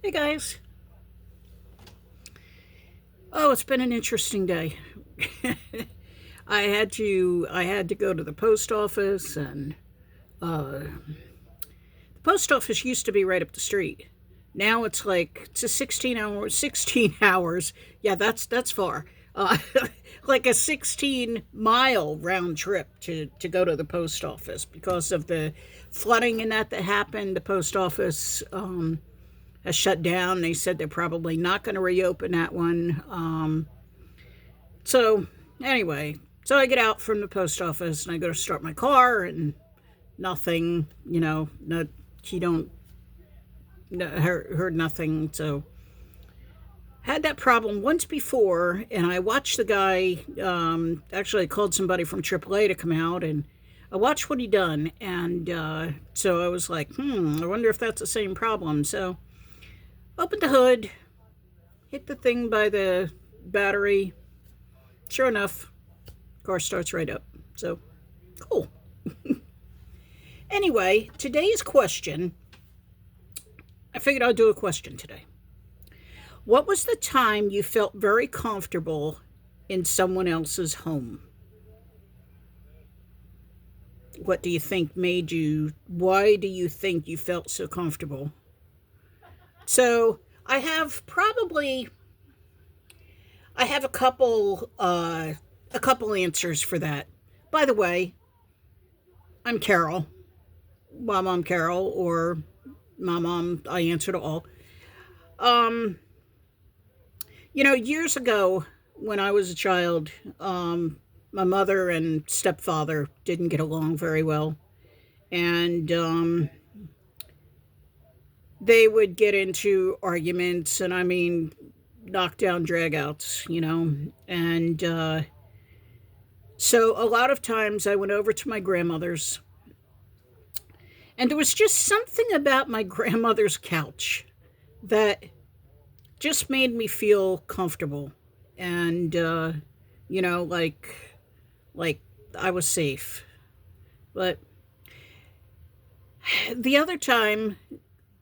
Hey guys. Oh, it's been an interesting day. I had to go to the post office, and the post office used to be right up the street. Now it's a 16 hours. Yeah, that's far. Uh, like a 16-mile round trip to go to the post office because of the flooding and that happened. The post office has shut down. They said they're probably not going to reopen that one. So anyway, so I get out from the post office and I go to start my car, and nothing. No, he don't no, heard nothing. So had that problem once before, and I watched the guy. Actually, I called somebody from AAA to come out, and I watched what he done, and so I was like, I wonder if that's the same problem. So opened the hood, hit the thing by the battery. Sure enough, car starts right up. So cool. Anyway, today's question, I figured I'd do a question today. What was the time you felt very comfortable in someone else's home? What do you think made you, why do you think you felt so comfortable? So I have a couple answers for that. By the way, I'm Carol, my mom Carol, or my mom, I answer to all. Um, Years ago when I was a child, my mother and stepfather didn't get along very well, and they would get into arguments, and I mean, knockdown dragouts, and so a lot of times I went over to my grandmother's, and there was just something about my grandmother's couch that just made me feel comfortable, and you know like like I was safe. But the other time,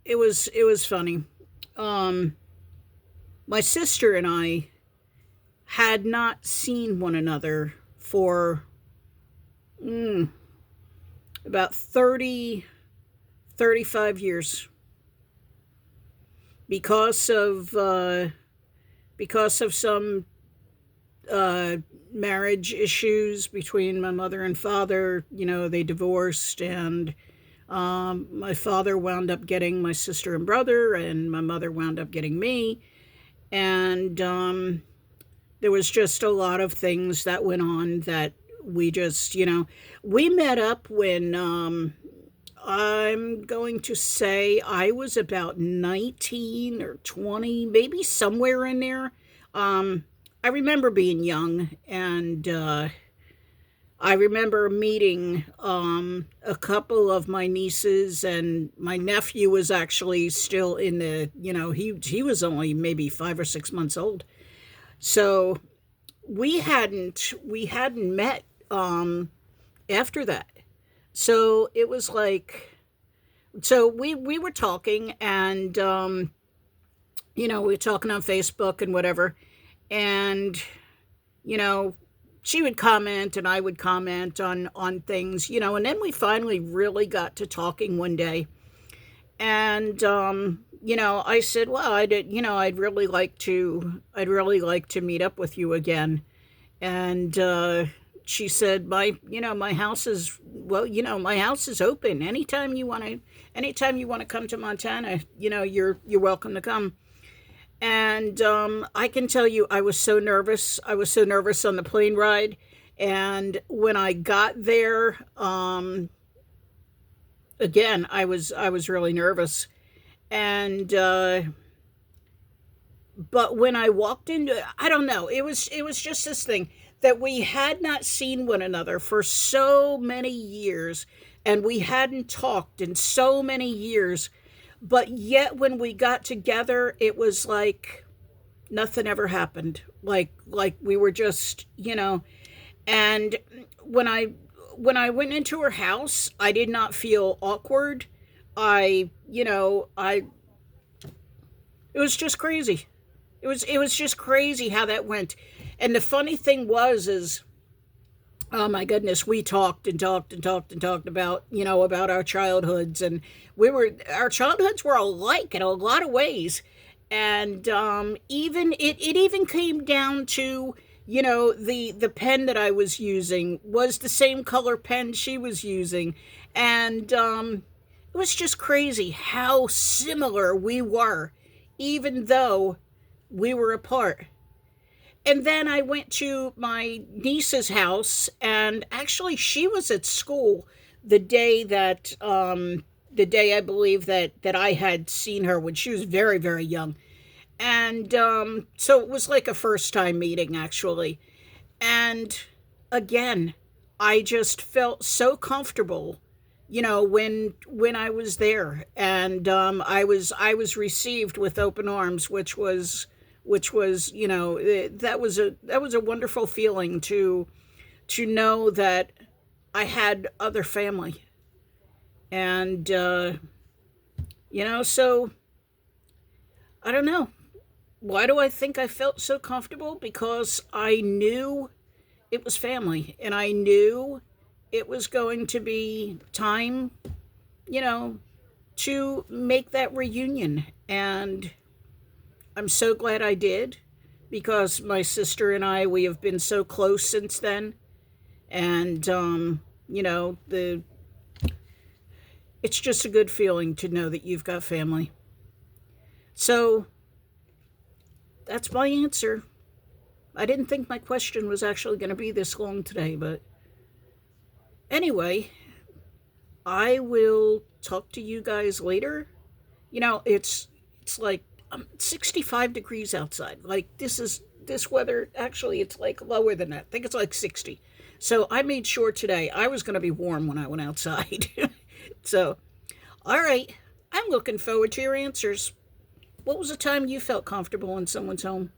it was funny. um my sister and I had not seen one another for mm, about 35 years because of some uh, marriage issues between my mother and father. They divorced, and my father wound up getting my sister and brother, and my mother wound up getting me. And there was just a lot of things that went on that we just, we met up when I'm going to say I was about 19 or 20, maybe somewhere in there. Um, I remember being young, and I remember meeting a couple of my nieces, and my nephew was actually still in the, he was only maybe 5 or 6 months old. So we hadn't met after that. So it was like, so we were talking, and we were talking on Facebook and whatever, and you know she would comment and I would comment on things, and then we finally really got to talking one day. And I said, well, I did, I'd really like to meet up with you again. And she said, my house is, well, my house is open anytime you want to come to Montana. You're welcome to come. And I can tell you, I was so nervous. I was so nervous on the plane ride. And when I got there, again, I was really nervous. And but when I walked into, I don't know, it was just this thing that we had not seen one another for so many years, and we hadn't talked in so many years. But yet when we got together, it was like nothing ever happened. Like we were just, and when I when I went into her house, I did not feel awkward. I, It was just crazy. It was just crazy how that went. And the funny thing was is, oh my goodness, we talked and talked and talked and talked about, about our childhoods, and our childhoods were alike in a lot of ways. And even it even came down to, the pen that I was using was the same color pen she was using. And it was just crazy how similar we were, even though we were apart. And then I went to my niece's house, and actually, she was at school the day the day I believe that I had seen her when she was very, very young. And so it was like a first time meeting, actually. And again, I just felt so comfortable, when I was there, and I was received with open arms, which was that was a wonderful feeling to know that I had other family. And so I don't know. Why do I think I felt so comfortable? Because I knew it was family, and I knew it was going to be time, you know, to make that reunion. And I'm so glad I did, because my sister and we have been so close since then. And, it's just a good feeling to know that you've got family. So that's my answer. I didn't think my question was actually going to be this long today, but anyway, I will talk to you guys later. It's like 65 degrees outside. Like this weather, actually it's like lower than that. I think it's like 60. So I made sure today I was going to be warm when I went outside. So, all right. I'm looking forward to your answers. What was the time you felt comfortable in someone's home?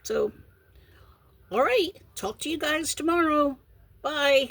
So, all right. Talk to you guys tomorrow. Bye.